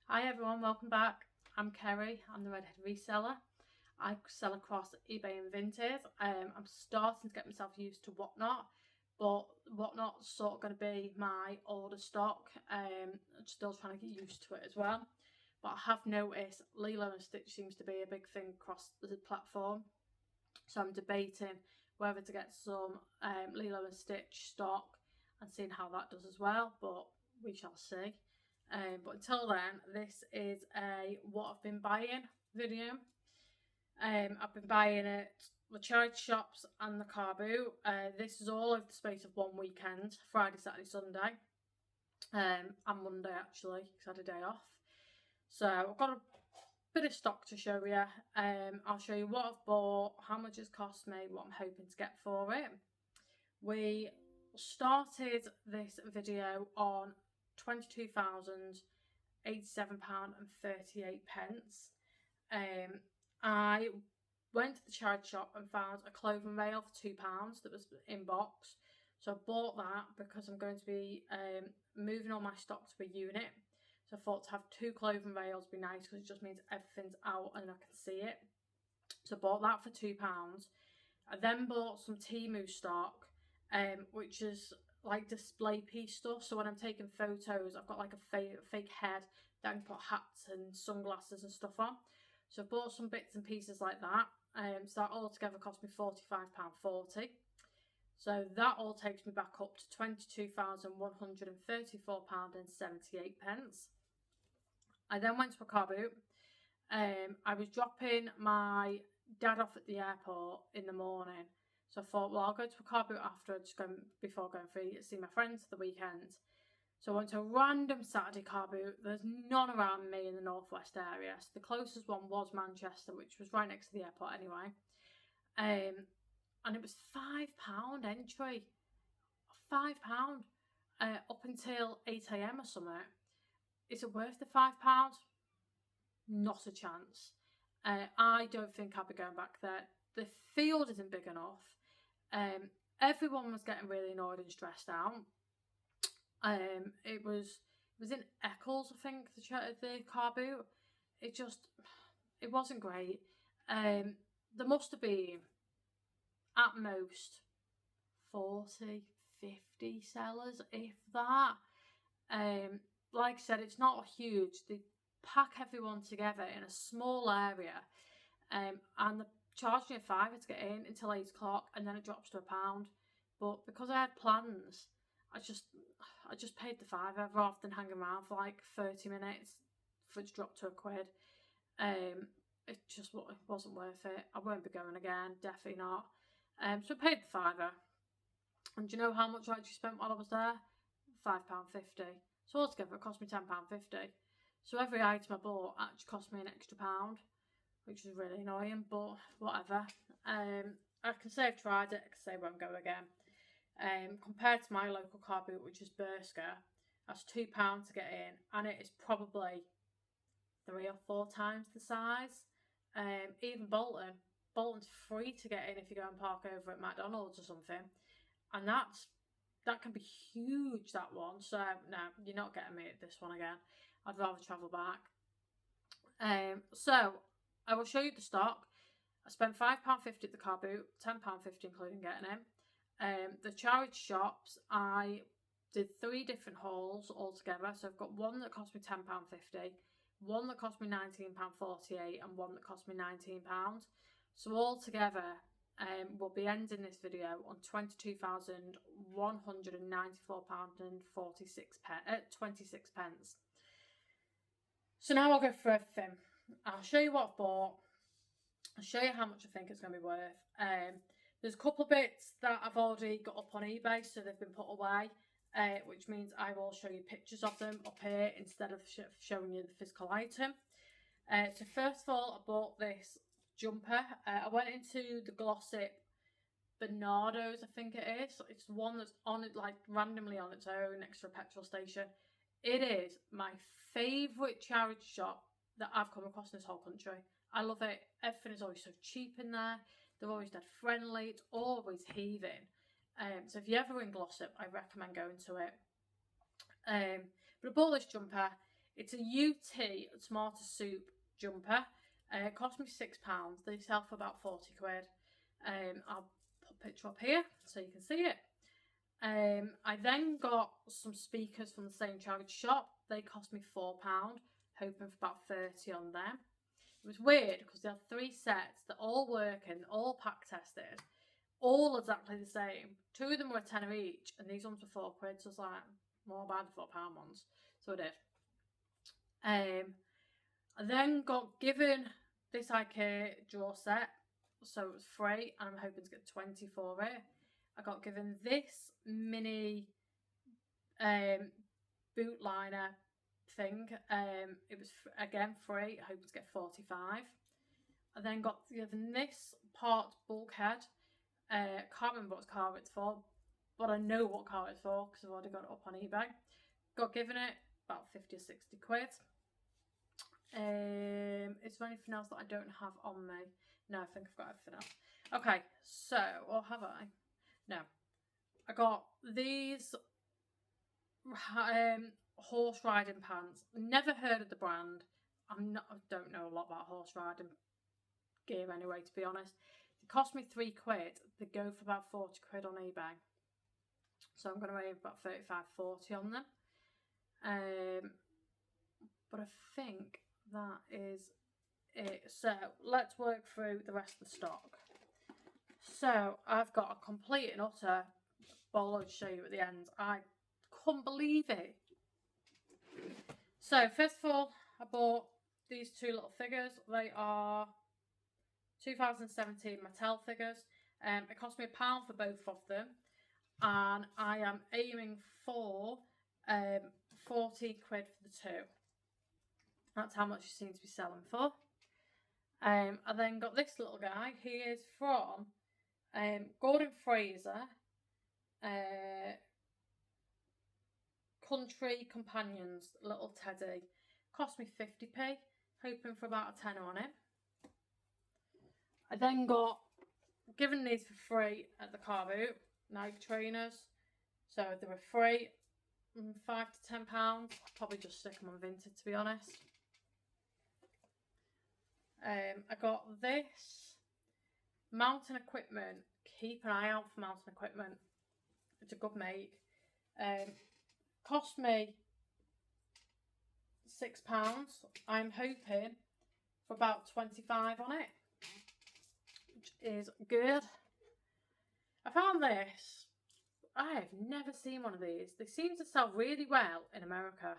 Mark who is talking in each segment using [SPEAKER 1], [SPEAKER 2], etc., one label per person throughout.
[SPEAKER 1] Hi everyone, welcome back. I'm Kerry, I'm the Redhead Reseller. I sell across eBay and Vinted. I'm starting to get myself used to Whatnot, but Whatnot's sort of going to be my order stock. I'm still trying to get used to it as well. But I have noticed Lilo and Stitch seems to be a big thing across the platform. So I'm debating whether to get some Lilo and Stitch stock and seeing how that does as well, but we shall see. But until then, this is a what I've been buying video. I've been buying it the charity shops and the car boot. This is all over the space of one weekend: Friday, Saturday, Sunday, and Monday actually, because I had a day off. So I've got a bit of stock to show you. I'll show you what I've bought, how much it's cost me, what I'm hoping to get for it. We started this video on £22,087.38. I went to the charity shop and found a clothing rail for £2 that was in box. So I bought that because I'm going to be moving all my stock to a unit. So I thought to have two clothing rails would be nice because it just means everything's out and I can see it. So I bought that for £2. I then bought some Temu stock, which is like display piece stuff. So when I'm taking photos, I've got like a fake head that I can put hats and sunglasses and stuff on. So I bought some bits and pieces like that. So that all together cost me £45.40. So that all takes me back up to £22,134.78. I then went to a car boot. I was dropping my dad off at the airport in the morning. So I thought, well, I'll go to a car boot afterwards before going to see my friends for the weekend. So I went to a random Saturday car boot. There's none around me in the northwest area. So the closest one was Manchester, which was right next to the airport anyway. And it was £5 entry. £5 up until 8 a.m. or something. Is it worth the £5? Not a chance. I don't think I'll be going back there. The field isn't big enough. Everyone was getting really annoyed and stressed out. It was in Eccles, I think, the car boot. It wasn't great. There must have been at most 40, 50 sellers, if that. Like I said, it's not huge. They pack everyone together in a small area, and they're charging a £5 to get in until 8 o'clock, and then it drops to £1. But because I had plans, I just paid the £5 rather than hanging around for like 30 minutes for it to drop to £1. It wasn't worth it. I won't be going again, definitely not. So I paid the £5. And do you know how much I actually spent while I was there? £5.50. So altogether it cost me £10.50. So every item I bought actually cost me an extra £1, which is really annoying, but whatever. I can say I've tried it, I can say I won't go again. Compared to my local car boot, which is Bersker, that's £2 to get in, and it is probably 3 or 4 times the size. Even Bolton's free to get in if you go and park over at McDonald's or something, and that can be huge, that one. So no, you're not getting me at this one again. I'd rather travel back. So I will show you the stock. I spent £5.50 at the car boot, £10.50 including getting in. The charity shops, I did 3 different hauls altogether. So I've got one that cost me £10.50, one that cost me £19.48, and one that cost me £19. So altogether, we'll be ending this video on £22,194.26. So now I'll go through everything. I'll show you what I've bought. I'll show you how much I think it's going to be worth. There's a couple of bits that I've already got up on eBay, so they've been put away, which means I will show you pictures of them up here instead of showing you the physical item. So first of all, I bought this jumper. I went into the Glossip Bernardo's, I think it is. It's one that's on it like randomly on its own next to a petrol station. It is my favourite charity shop that I've come across in this whole country. I love it. Everything is always so cheap in there. They're always dead friendly. It's always heaving. So if you're ever in Glossop, I recommend going to it. But I bought this jumper. It's a UT tomato soup jumper. It cost me £6. They sell for about 40 quid. I'll put a picture up here so you can see it. I then got some speakers from the same charity shop. They cost me £4, hoping for about 30 on them. It was weird because they had 3 sets that all working, all pack tested, all exactly the same. 2 of them were a tenner each, and these ones were 4 quid. So I was like, well, I'll buy the £4 ones. So I did. I then got given this IKEA drawer set, so it was free, and I'm hoping to get 20 for it. I got given this mini boot liner thing. It was again free, hoping to get 45. I then got given this part bulkhead. Can't remember what car it's for, but I know what car it's for because I've already got it up on eBay. Got given it about 50 or 60 quid. Is there anything else that I don't have on me? No, I think I've got everything else. Okay, so, or have I? No. I got these horse riding pants. Never heard of the brand. I don't know a lot about horse riding gear anyway, to be honest. They cost me 3 quid. They go for about 40 quid on eBay. So I'm going to aim about 35-40 on them. But I think that is it. So let's work through the rest of the stock. So I've got a complete and utter bolo to show you at the end. I couldn't believe it. So first of all, I bought these 2 little figures. They are 2017 Mattel figures. It cost me £1 for both of them, and I am aiming for 40 quid for the 2. That's how much it seems to be selling for. I then got this little guy. He is from Gordon Fraser Country Companions, little teddy. Cost me 50p, hoping for about a tenner on it. I then got given these for free at the car boot, Nike trainers. So they were free, £5 to £10. I'll probably just stick them on Vinted, to be honest. I got this mountain equipment. Keep an eye out for mountain equipment. It's a good make. Cost me £6. I'm hoping for about 25 on it, which is good. I found this. I have never seen one of these. They seem to sell really well in America.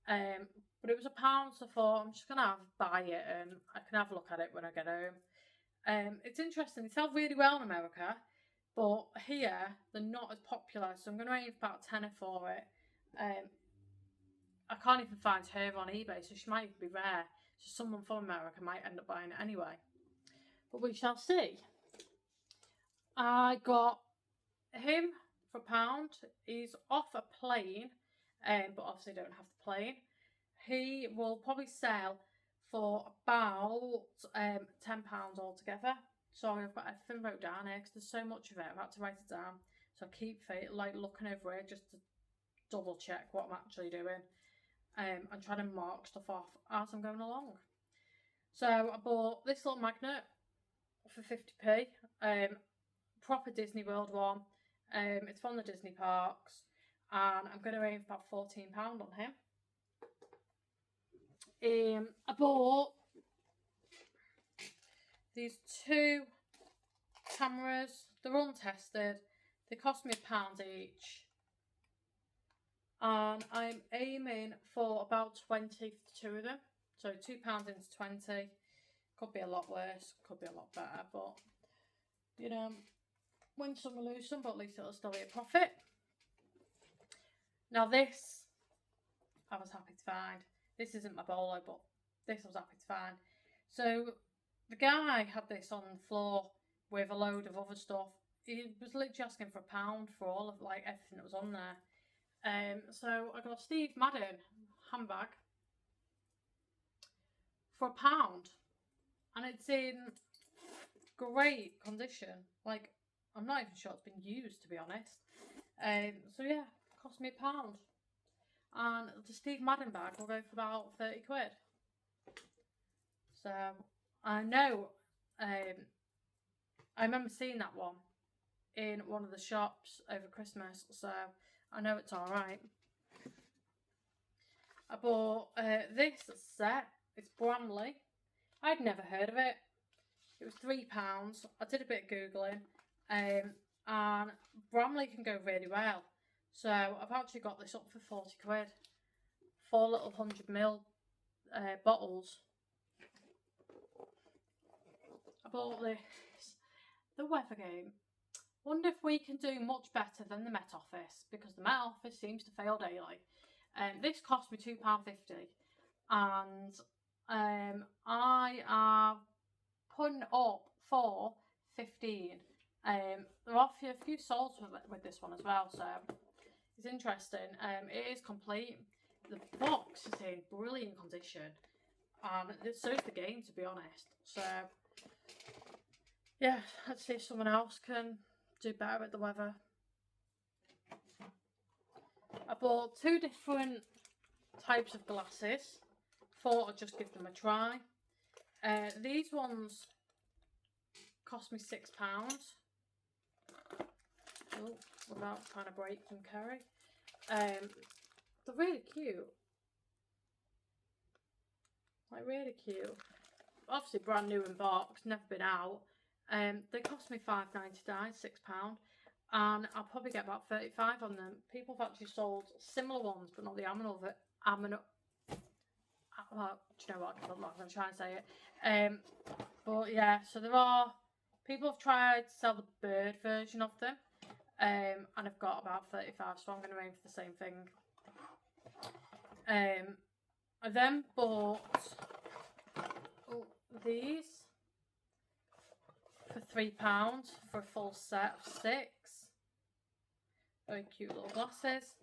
[SPEAKER 1] But it was £1, so I thought I'm just going to buy it and I can have a look at it when I get home. It's interesting. They sell really well in America, but here they're not as popular, so I'm going to aim for about a tenner for it. I can't even find her on eBay, so she might even be rare. So someone from America might end up buying it anyway. But we shall see. I got him for £1. He's off a plane, but obviously don't have the plane. He will probably sell for about £10 altogether. So I've got everything wrote down here because there's so much of it. I've had to write it down. So I keep looking over it just to double check what I'm actually doing. And trying to mark stuff off as I'm going along. So I bought this little magnet for 50p. Proper Disney World one. It's from the Disney parks. And I'm going to aim for about £14 on him. I bought these 2 cameras. They're untested. They cost me £1 each. And I'm aiming for about 20 for the 2 of them. So £2 into 20. Could be a lot worse. Could be a lot better. But, you know, win some or lose some, but at least it'll still be a profit. Now this, I was happy to find. This isn't my bolo, but this I was happy to find. So the guy had this on the floor with a load of other stuff. He was literally asking for £1 for all of everything that was on there. So I got Steve Madden handbag for £1, and it's in great condition. I'm not even sure it's been used, to be honest. So yeah, it cost me £1. and the Steve Madden bag will go for about 30 quid. So I know, I remember seeing that one in one of the shops over Christmas, so I know it's alright. I bought this set. It's Bramley. I'd never heard of it. It was £3. I did a bit of Googling, and Bramley can go really well. So I've actually got this up for 40 quid. 4 little 100ml bottles. I bought this. The weather game. Wonder if we can do much better than the Met Office, because the Met Office seems to fail daily. This cost me £2.50, and I am putting up for 15. There are a few souls with this one as well, so it's interesting. It is complete. The box is in brilliant condition, and so is the game, to be honest. So yeah, let's see if someone else can do better with the weather. I bought 2 different types of glasses. Thought I'd just give them a try. These ones cost me £6. Oh, without trying to break them, Kerry. They're really cute. Like, really cute. Obviously brand new in box, never been out. They cost me £5.99, £6. And I'll probably get about 35 on them. People have actually sold similar ones, but not the well, do you know what? I'm not going to try and say it. But yeah, so there are people have tried to sell the bird version of them, and I've got about 35, so I'm going to aim for the same thing. I then bought these for £3 for a full set of 6. Very cute little glasses.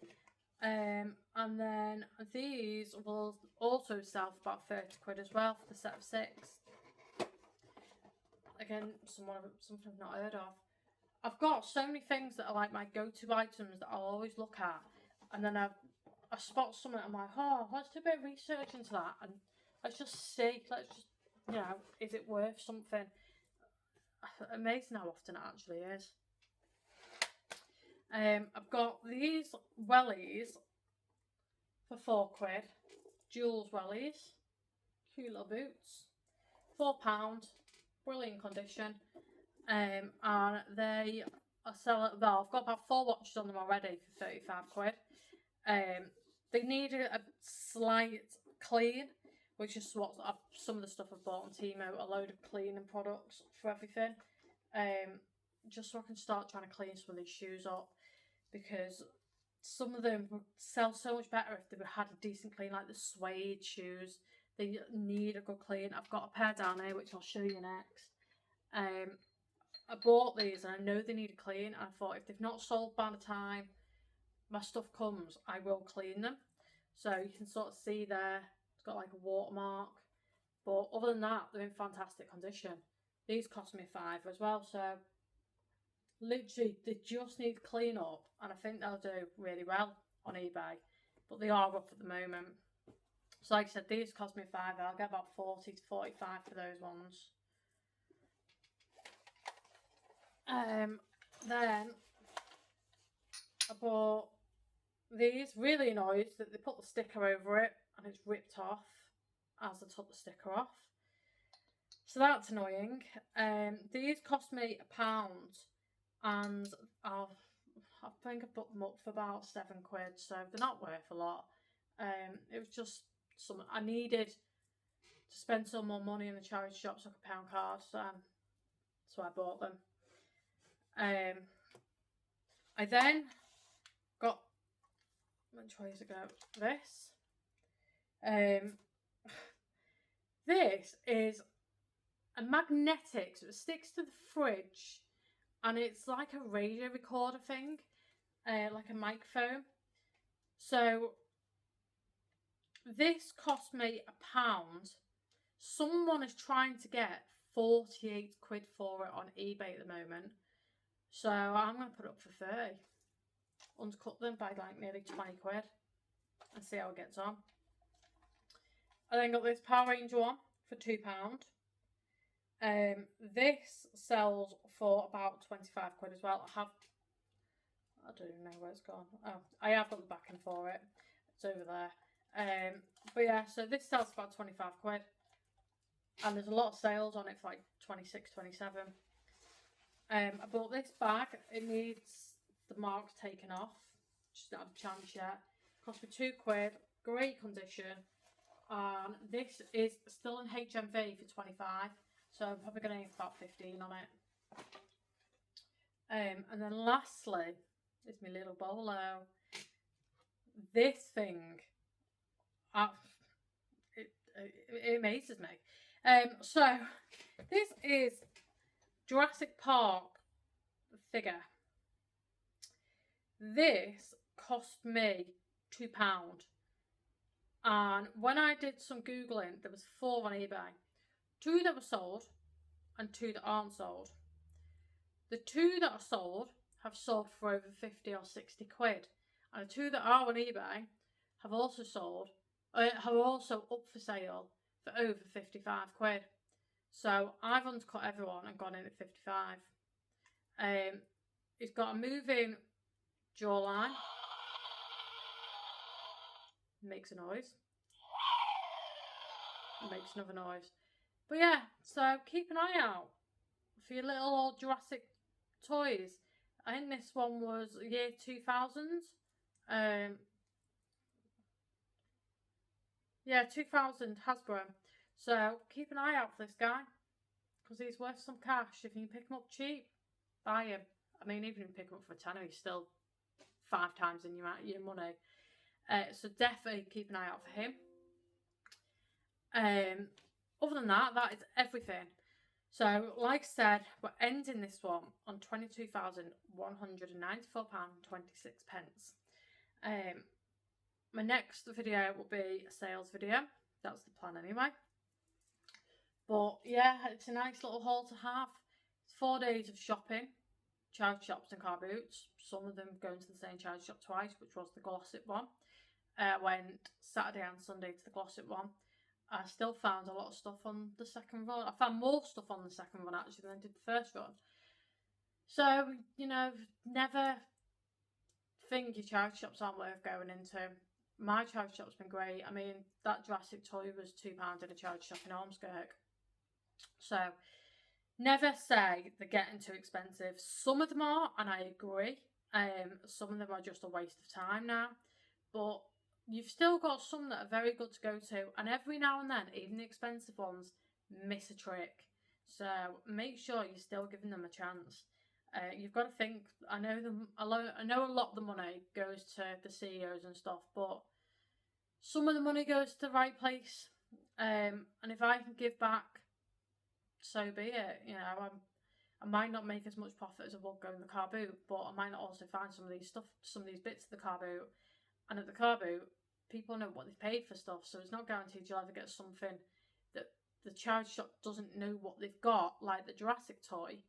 [SPEAKER 1] And then these will also sell for about 30 quid as well for the set of 6. Again, something I've not heard of. I've got so many things that are like my go-to items that I'll always look at, and then I spot something, I'm like, oh, let's do a bit of research into that, and let's just see, is it worth something? Amazing how often it actually is. I've got these wellies for 4 quid. Jules wellies. Cute little boots. £4. Brilliant condition. And they are selling, well, I've got about 4 watches on them already for 35 quid. They need a slight clean, which is what some of the stuff I've bought on Timo, a load of cleaning products for everything. Just so I can start trying to clean some of these shoes up, because some of them would sell so much better if they had a decent clean, like the suede shoes. They need a good clean. I've got a pair down here, which I'll show you next. I bought these and I know they need a clean, and I thought if they've not sold by the time my stuff comes, I will clean them. So you can sort of see there, it's got like a watermark. But other than that, they're in fantastic condition. These cost me £5 as well, so literally they just need clean up, and I think they'll do really well on eBay. But they are up at the moment. So like I said, these cost me £5. I'll get about 40 to 45 for those ones. Then I bought these. Really annoyed that they put the sticker over it and it's ripped off as I took the sticker off. So that's annoying. These cost me £1, and I think I put them up for about 7 quid, so they're not worth a lot. It was just something I needed to spend some more money in the charity shop so I could pay on cards, so I bought them. I then got, which way does it go? This. This is a magnetic, so it sticks to the fridge, and it's like a radio recorder thing, like a microphone. So this cost me £1. Someone is trying to get 48 quid for it on eBay at the moment, so I'm going to put it up for 30. Undercut them by like nearly 20 quid. and see how it gets on. I then got this Power Ranger one for £2. This sells for about 25 quid as well. I don't even know where it's gone. Oh, I have got the backing for it. It's over there. But yeah, so this sells for about 25 quid. And there's a lot of sales on it for like 26, 27. I bought this bag. It needs the marks taken off. Just not had a chance yet. Cost me £2. Great condition. And this is still in HMV for 25. So I'm probably going to aim for about 15 on it. And then lastly is my little bolo. This thing, it amazes me. So this is Jurassic Park figure. This cost me £2. And when I did some Googling, there was 4 on eBay. 2 that were sold and 2 that aren't sold. The 2 that are sold have sold for over 50 or 60 quid. And the 2 that are on eBay have also sold, have also up for sale for over 55 quid. So I've undercut everyone and gone in at 55. It's got a moving jawline. Makes a noise. Makes another noise. But yeah, so keep an eye out for your little old Jurassic toys. I think this one was year 2000. Yeah, 2000 Hasbro. So keep an eye out for this guy, because he's worth some cash. If you can pick him up cheap, buy him. I mean, even if you pick him up for a tenner, he's still 5 times in your money. So definitely keep an eye out for him. Other than that, that is everything. So, like I said, we're ending this one on £22,194.26. My next video will be a sales video. That's the plan anyway. But yeah, it's a nice little haul to have. It's 4 days of shopping, charity shops and car boots. Some of them going to the same charity shop twice, which was the Glossip one. Went Saturday and Sunday to the Glossip one. I still found a lot of stuff on the second run. I found more stuff on the second run actually than I did the first run. So, you know, never think your charity shops aren't worth going into. My charity shop's been great. I mean, that Jurassic toy was £2 in a charity shop in Ormskirk. So, never say they're getting too expensive. Some of them are, and I agree. Some of them are just a waste of time now. But you've still got some that are very good to go to, and every now and then, even the expensive ones, miss a trick. So make sure you're still giving them a chance. You've got to think. I know a lot of the money goes to the CEOs and stuff, but some of the money goes to the right place. And if I can give back, so be it. You know, I might not make as much profit as I would go in the car boot, but I might not also find some of these bits of the car boot. And at the car boot, people know what they've paid for stuff, so it's not guaranteed you'll ever get something that the charity shop doesn't know what they've got, like the Jurassic toy.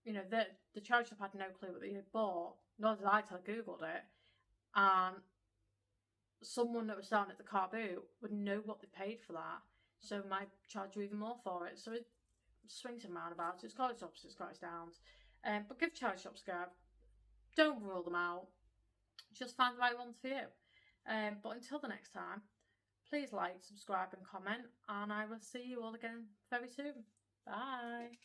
[SPEAKER 1] You know, the charity shop had no clue what they had bought, nor did I till I googled it. And someone that was selling at the car boot would know what they paid for that, so might charge you even more for it. So it swings and roundabouts. It's got its ups, it's got its downs. But give charity shops a go. Don't rule them out. Just find the right ones for you. But until the next time, please like, subscribe and comment, and I will see you all again very soon. Bye.